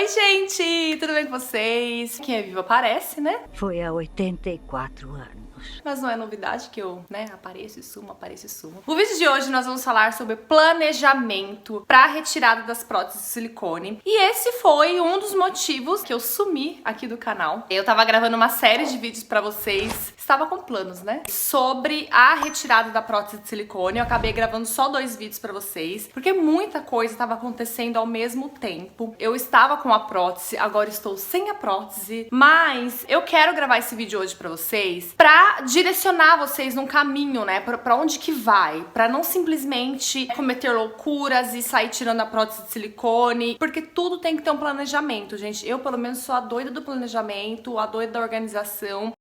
Oi, gente! Tudo bem com vocês? Quem é vivo aparece, né? Foi há 84 anos. Mas não é novidade que eu, apareço e sumo, apareço e sumo. No vídeo de hoje nós vamos falar sobre planejamento para retirada das próteses de silicone. E esse foi um dos motivos que eu sumi aqui do canal. Eu tava gravando uma série de vídeos para vocês, estava com planos, né? Sobre a retirada da prótese de silicone. Eu acabei gravando só 2 vídeos para vocês, porque muita coisa estava acontecendo ao mesmo tempo. Eu estava com a prótese, agora estou sem a prótese, mas eu quero gravar esse vídeo hoje para vocês pra direcionar vocês num caminho, né? Pra onde que vai, pra não simplesmente cometer loucuras e sair tirando a prótese de silicone, porque tudo tem que ter um planejamento, gente. Eu, pelo menos, sou a doida do planejamento, a doida da organização.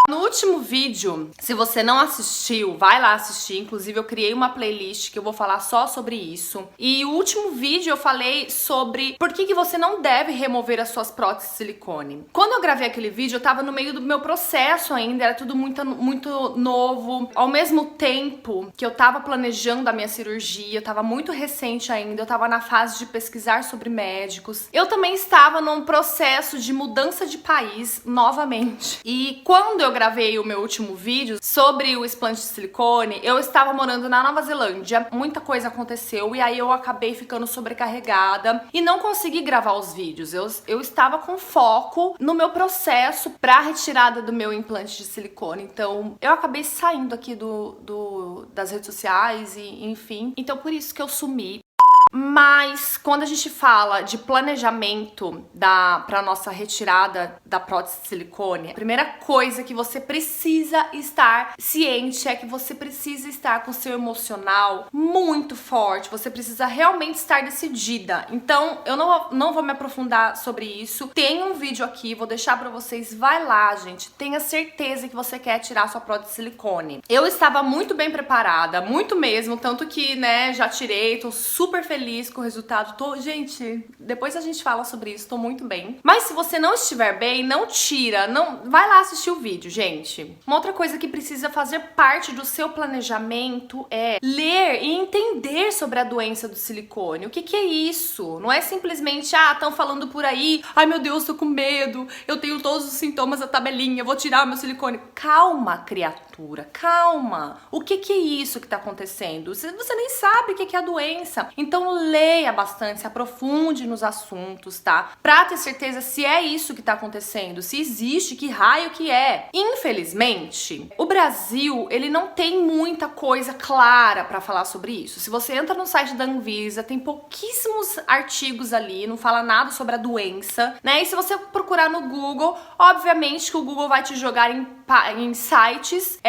No último vídeo, se você não assistiu, vai lá assistir. Inclusive, eu criei uma playlist que eu vou falar só sobre isso. E o último vídeo eu falei sobre por que você não deve remover as suas próteses de silicone. Quando eu gravei aquele vídeo, eu tava no meio do meu processo ainda, era tudo muito novo. Ao mesmo tempo que eu tava planejando a minha cirurgia, eu tava muito recente ainda, eu tava na fase de pesquisar sobre médicos. Eu também estava num processo de mudança de país novamente. E quando eu gravei o meu último vídeo sobre o explante de silicone, eu estava morando na Nova Zelândia, muita coisa aconteceu e aí eu acabei ficando sobrecarregada e não consegui gravar os vídeos. Eu estava com foco no meu processo para retirada do meu implante de silicone, então eu acabei saindo aqui das redes sociais e enfim, então por isso que eu sumi. Mas quando a gente fala de planejamento para nossa retirada da prótese de silicone, a primeira coisa que você precisa estar ciente é que você precisa estar com o seu emocional muito forte, você precisa realmente estar decidida. Então, eu não vou me aprofundar sobre isso. Tem um vídeo aqui, vou deixar pra vocês, vai lá, gente. Tenha certeza que você quer tirar sua prótese de silicone. Eu estava muito bem preparada, muito mesmo, tanto que, já tirei, tô super feliz com o resultado. Gente, depois a gente fala sobre isso, tô muito bem. Mas se você não estiver bem, não tira, vai lá assistir o vídeo, gente. Uma outra coisa que precisa fazer parte do seu planejamento é ler e entender sobre a doença do silicone. O que é isso? Não é simplesmente, estão falando por aí, ai meu Deus, tô com medo, eu tenho todos os sintomas da tabelinha, vou tirar meu silicone. Calma, criatura, calma. O que é isso que tá acontecendo? Você nem sabe o que é a doença. Então leia bastante, se aprofunde nos assuntos, tá? Pra ter certeza se é isso que tá acontecendo, se existe, que raio que é. Infelizmente, o Brasil, ele não tem muita coisa clara pra falar sobre isso. Se você entra no site da Anvisa, tem pouquíssimos artigos ali, não fala nada sobre a doença, né? E se você procurar no Google, obviamente que o Google vai te jogar em sites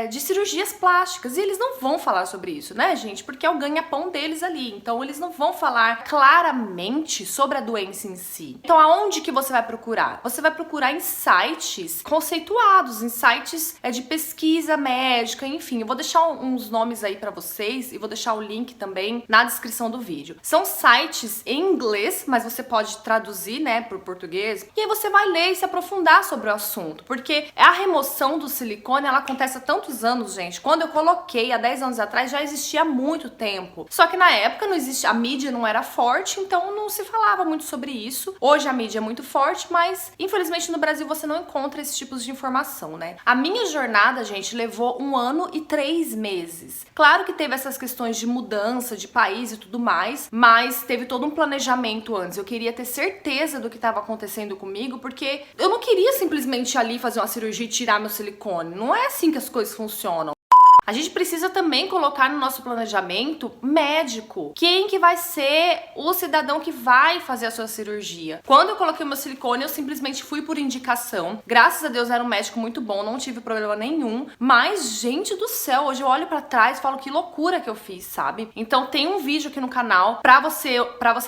de cirurgias plásticas, e eles não vão falar sobre isso, né, gente? Porque é o ganha-pão deles ali, então eles não vão falar claramente sobre a doença em si. Então aonde que você vai procurar? Você vai procurar em sites conceituados, em sites de pesquisa médica, enfim. Eu vou deixar uns nomes aí pra vocês e vou deixar o link também na descrição do vídeo. São sites em inglês, mas você pode traduzir, pro português, e aí você vai ler e se aprofundar sobre o assunto, porque a remoção do silicone, ela acontece há tantos anos, gente. Quando eu coloquei há 10 anos atrás, já existia há muito tempo. Só que na época não existe, a mídia não era forte, então não se falava muito sobre isso. Hoje a mídia é muito forte, mas infelizmente no Brasil você não encontra esses tipos de informação, né? A minha jornada, gente, levou 1 ano e 3 meses. Claro que teve essas questões de mudança de país e tudo mais, mas teve todo um planejamento antes. Eu queria ter certeza do que estava acontecendo comigo, porque eu não queria simplesmente ir ali fazer uma cirurgia e tirar meu silicone. Não é assim que as coisas funcionam. A gente precisa também colocar no nosso planejamento médico. Quem que vai ser o cidadão que vai fazer a sua cirurgia? Quando eu coloquei o meu silicone, eu simplesmente fui por indicação. Graças a Deus era um médico muito bom, não tive problema nenhum. Mas, gente do céu, hoje eu olho pra trás e falo que loucura que eu fiz, sabe? Então tem um vídeo aqui no canal pra você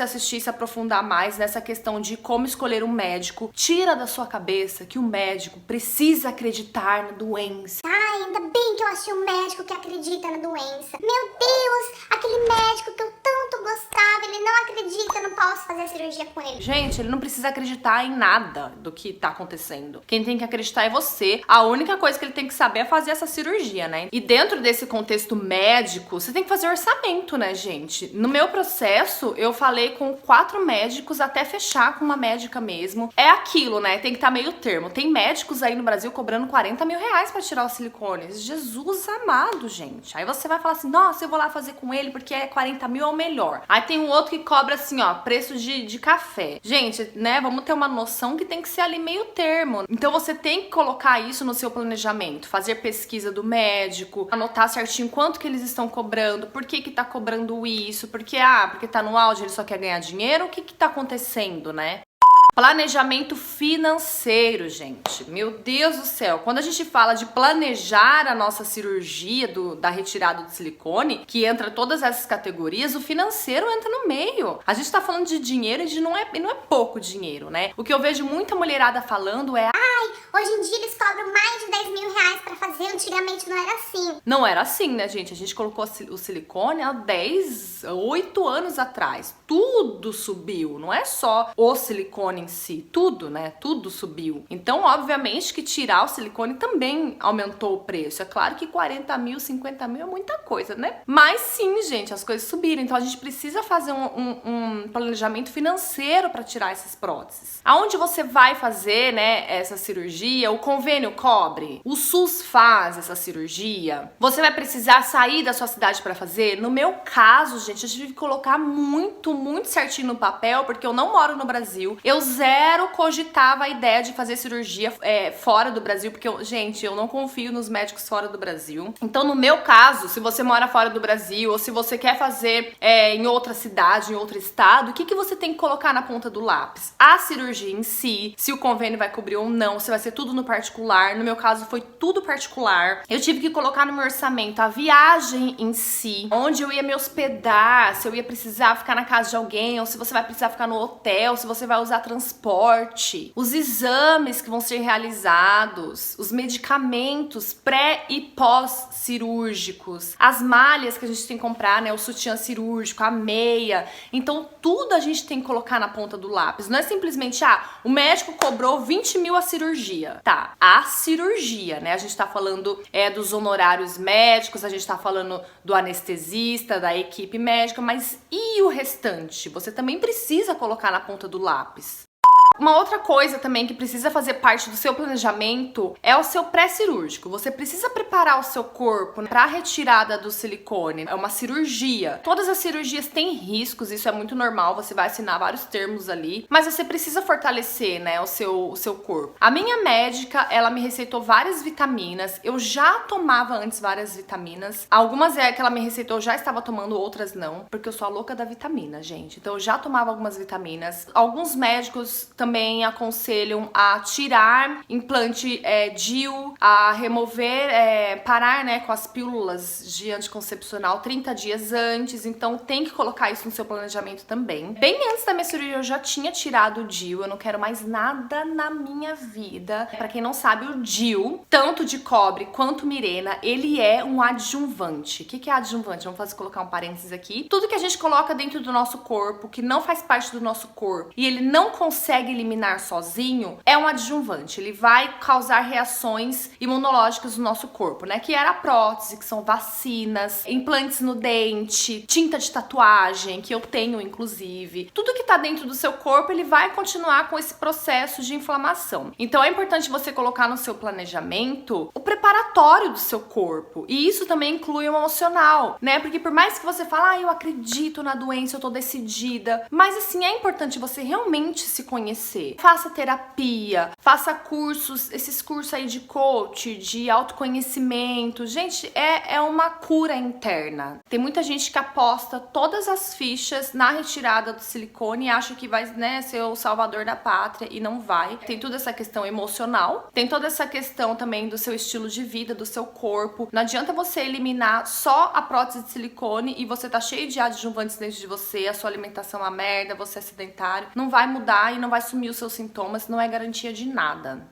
assistir e se aprofundar mais nessa questão de como escolher um médico. Tira da sua cabeça que o médico precisa acreditar na doença. Ai, ainda bem que eu achei um médico que acredita na doença. Meu Deus, aquele médico que eu tanto gostava, ele não acredita, eu não posso fazer a cirurgia com ele. Gente, ele não precisa acreditar em nada do que tá acontecendo. Quem tem que acreditar é você. A única coisa que ele tem que saber é fazer essa cirurgia, né? E dentro desse contexto médico, você tem que fazer orçamento, né, gente? No meu processo, eu falei com 4 médicos até fechar com uma médica mesmo. É aquilo, né? Tem que estar meio termo. Tem médicos aí no Brasil cobrando 40 mil reais pra tirar os silicones. Jesus amado, gente. Aí você vai falar assim, nossa, eu vou lá fazer com ele porque 40 mil é o melhor. Aí tem um outro que cobra assim, ó, preço de café. Gente, né, vamos ter uma noção que tem que ser ali meio termo. Então você tem que colocar isso no seu planejamento, fazer pesquisa do médico, anotar certinho quanto que eles estão cobrando, por que que tá cobrando isso, porque tá no auge, ele só quer ganhar dinheiro, o que que tá acontecendo, né? Planejamento financeiro, gente. Meu Deus do céu. Quando a gente fala de planejar a nossa cirurgia da retirada do silicone, que entra todas essas categorias, o financeiro entra no meio. A gente tá falando de dinheiro e não é pouco dinheiro, né? O que eu vejo muita mulherada falando é: Hoje em dia eles cobram mais de 10 mil reais pra fazer, antigamente não era assim. Não era assim, né, gente? A gente colocou o silicone há 8 anos atrás. Tudo subiu, não é só o silicone em si, tudo, né? Tudo subiu. Então, obviamente que tirar o silicone também aumentou o preço. É claro que 40 mil, 50 mil é muita coisa, né? Mas sim, gente, as coisas subiram. Então, a gente precisa fazer um planejamento financeiro para tirar essas próteses. Aonde você vai fazer, né, essa cirurgia, o convênio cobre? O SUS faz essa cirurgia? Você vai precisar sair da sua cidade para fazer? No meu caso, gente, eu tive que colocar muito certinho no papel, porque eu não moro no Brasil. Eu zero cogitava a ideia de fazer cirurgia fora do Brasil, porque, eu não confio nos médicos fora do Brasil. Então, no meu caso, se você mora fora do Brasil, ou se você quer fazer em outra cidade, em outro estado, o que você tem que colocar na ponta do lápis? A cirurgia em si, se o convênio vai cobrir ou não, se vai ser tudo no particular. No meu caso, foi tudo particular. Eu tive que colocar no meu orçamento a viagem em si, onde eu ia me hospedar, se eu ia precisar ficar na casa de alguém, ou se você vai precisar ficar no hotel, se você vai usar transporte, os exames que vão ser realizados, os medicamentos pré e pós-cirúrgicos, as malhas que a gente tem que comprar, né, o sutiã cirúrgico, a meia. Então, tudo a gente tem que colocar na ponta do lápis. Não é simplesmente, o médico cobrou 20 mil a cirurgia. Tá, a cirurgia, né? A gente tá falando dos honorários médicos, a gente tá falando do anestesista, da equipe médica, mas e o restante? Você também precisa colocar na ponta do lápis. Uma outra coisa também que precisa fazer parte do seu planejamento é o seu pré-cirúrgico. Você precisa preparar o seu corpo para a retirada do silicone. É uma cirurgia. Todas as cirurgias têm riscos, isso é muito normal, você vai assinar vários termos ali, mas você precisa fortalecer, né, o seu corpo. A minha médica, ela me receitou várias vitaminas. Eu já tomava antes várias vitaminas. Algumas que ela me receitou eu já estava tomando, outras não, porque eu sou a louca da vitamina, gente. Então eu já tomava algumas vitaminas. Alguns médicos também aconselham a tirar implante DIU, a remover, parar, né, com as pílulas de anticoncepcional 30 dias antes. Então tem que colocar isso no seu planejamento também. Bem antes da minha cirurgia eu já tinha tirado o DIU, eu não quero mais nada na minha vida. Pra quem não sabe, o DIU, tanto de cobre quanto Mirena, ele é um adjuvante. O que é adjuvante? Vamos colocar um parênteses aqui. Tudo que a gente coloca dentro do nosso corpo, que não faz parte do nosso corpo, e ele não consegue eliminar sozinho, é um adjuvante. Ele vai causar reações imunológicas no nosso corpo, né? Que era a prótese, que são vacinas, implantes no dente, tinta de tatuagem, que eu tenho inclusive. Tudo que tá dentro do seu corpo, ele vai continuar com esse processo de inflamação. Então é importante você colocar no seu planejamento o preparatório do seu corpo. E isso também inclui o emocional, né? Porque por mais que você fale, eu acredito na doença, eu tô decidida, mas assim, é importante você realmente se conhecer. Faça terapia, faça cursos, esses cursos aí de coach, de autoconhecimento. Gente, é uma cura interna. Tem muita gente que aposta todas as fichas na retirada do silicone e acha que vai, né, ser o salvador da pátria, e não vai. Tem toda essa questão emocional, tem toda essa questão também do seu estilo de vida, do seu corpo. Não adianta você eliminar só a prótese de silicone e você tá cheio de adjuvantes dentro de você, a sua alimentação é uma merda, você é sedentário. Não vai mudar e não vai sumir os seus sintomas, não é garantia de nada.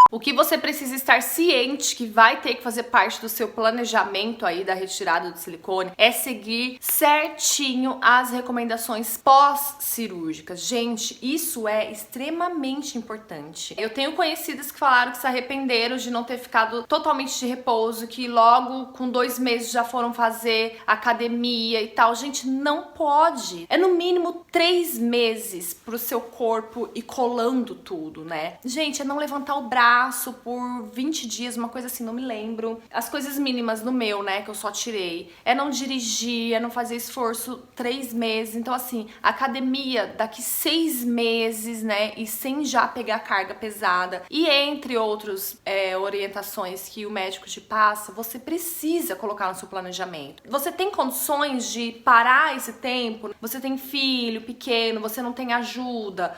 O que você precisa estar ciente que vai ter que fazer parte do seu planejamento aí da retirada do silicone é seguir certinho as recomendações pós-cirúrgicas. Gente, isso é extremamente importante. Eu tenho conhecidas que falaram que se arrependeram de não ter ficado totalmente de repouso, que logo com 2 meses já foram fazer academia e tal. Gente, não pode. É no mínimo 3 meses pro seu corpo ir colando tudo, né? Gente, é não levantar o braço por 20 dias, uma coisa assim, não me lembro. As coisas mínimas no meu, né, que eu só tirei. É não dirigir, é não fazer esforço 3 meses. Então, assim, academia daqui 6 meses, né, e sem já pegar carga pesada. E entre outras orientações que o médico te passa, você precisa colocar no seu planejamento. Você tem condições de parar esse tempo? Você tem filho pequeno, você não tem ajuda?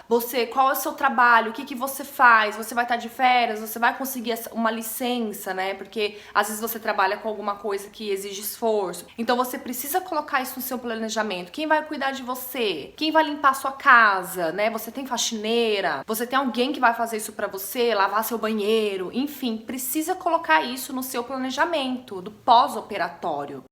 Qual é o seu trabalho? O que você faz? Você vai estar de férias? Você vai conseguir uma licença, né? Porque às vezes você trabalha com alguma coisa que exige esforço. Então você precisa colocar isso no seu planejamento. Quem vai cuidar de você? Quem vai limpar a sua casa, né? Você tem faxineira? Você tem alguém que vai fazer isso pra você? Lavar seu banheiro? Enfim, precisa colocar isso no seu planejamento do pós-operatório.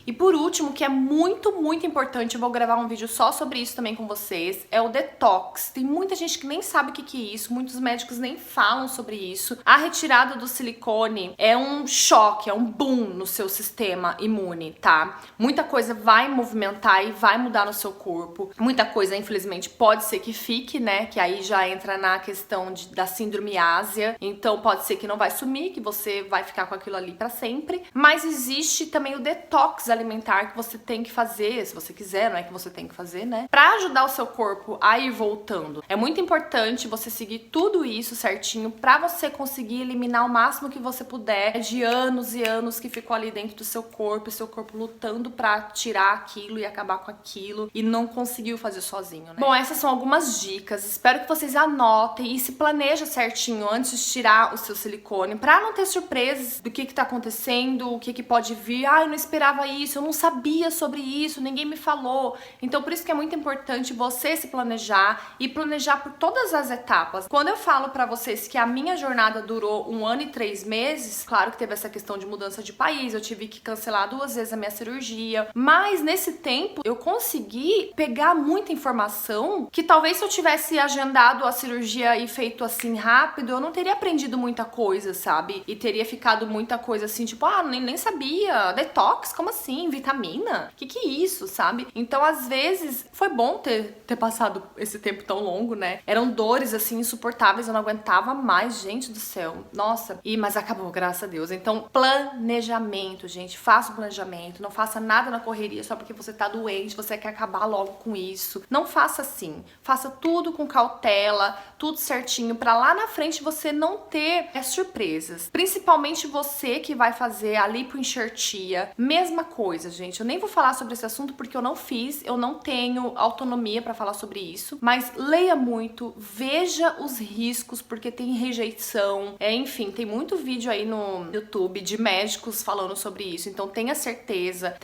E por último, que é muito, muito importante, eu vou gravar um vídeo só sobre isso também com vocês, é o detox. Tem muita gente que nem sabe o que é isso, muitos médicos nem falam sobre isso. A retirada do silicone é um choque, é um boom no seu sistema imune, tá? Muita coisa vai movimentar e vai mudar no seu corpo. Muita coisa, infelizmente, pode ser que fique, né? Que aí já entra na questão da síndrome ásia. Então pode ser que não vai sumir, que você vai ficar com aquilo ali pra sempre. Mas existe também o detox alimentar que você tem que fazer, se você quiser, não é que você tem que fazer, né? Pra ajudar o seu corpo a ir voltando. É muito importante você seguir tudo isso certinho pra você conseguir eliminar o máximo que você puder de anos e anos que ficou ali dentro do seu corpo, e seu corpo lutando pra tirar aquilo e acabar com aquilo e não conseguiu fazer sozinho, né? Bom, essas são algumas dicas. Espero que vocês anotem e se planejem certinho antes de tirar o seu silicone pra não ter surpresas do que tá acontecendo, o que pode vir. Eu não esperava isso, eu não sabia sobre isso, ninguém me falou. Então por isso que é muito importante você se planejar e planejar por todas as etapas. Quando eu falo pra vocês que a minha jornada durou 1 ano e 3 meses, claro que teve essa questão de mudança de país, eu tive que cancelar 2 vezes a minha cirurgia, mas nesse tempo eu consegui pegar muita informação que talvez se eu tivesse agendado a cirurgia e feito assim rápido, eu não teria aprendido muita coisa, sabe? E teria ficado muita coisa assim, tipo, nem sabia, detox, como assim? Vitamina? Que é isso, sabe? Então, às vezes, foi bom ter passado esse tempo tão longo, né? Eram dores, assim, insuportáveis, eu não aguentava mais, gente do céu. Nossa. Mas acabou, graças a Deus. Então, planejamento, gente. Faça o planejamento. Não faça nada na correria só porque você tá doente, você quer acabar logo com isso. Não faça assim. Faça tudo com cautela, tudo certinho, pra lá na frente você não ter surpresas. Principalmente você que vai fazer a lipoenxertia. Mesma coisa, gente. Eu nem vou falar sobre esse assunto porque eu não fiz, eu não tenho autonomia pra falar sobre isso, mas leia muito, veja os riscos, porque tem rejeição, enfim, tem muito vídeo aí no YouTube de médicos falando sobre isso, então tenha certeza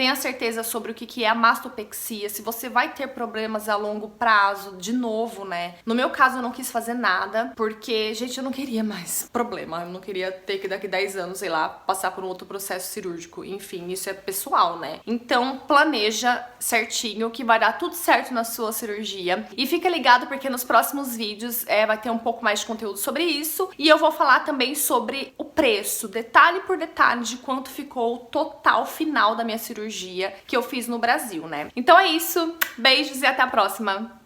sobre o que é a mastopexia, se você vai ter problemas a longo prazo, de novo, né? No meu caso, eu não quis fazer nada, porque, gente, eu não queria mais problema, eu não queria ter que daqui 10 anos, sei lá, passar por um outro processo cirúrgico, enfim, isso é pessoal, né? Então planeja certinho que vai dar tudo certo na sua cirurgia e fica ligado porque nos próximos vídeos vai ter um pouco mais de conteúdo sobre isso e eu vou falar também sobre o preço, detalhe por detalhe de quanto ficou o total final da minha cirurgia que eu fiz no Brasil, né? Então é isso, beijos e até a próxima!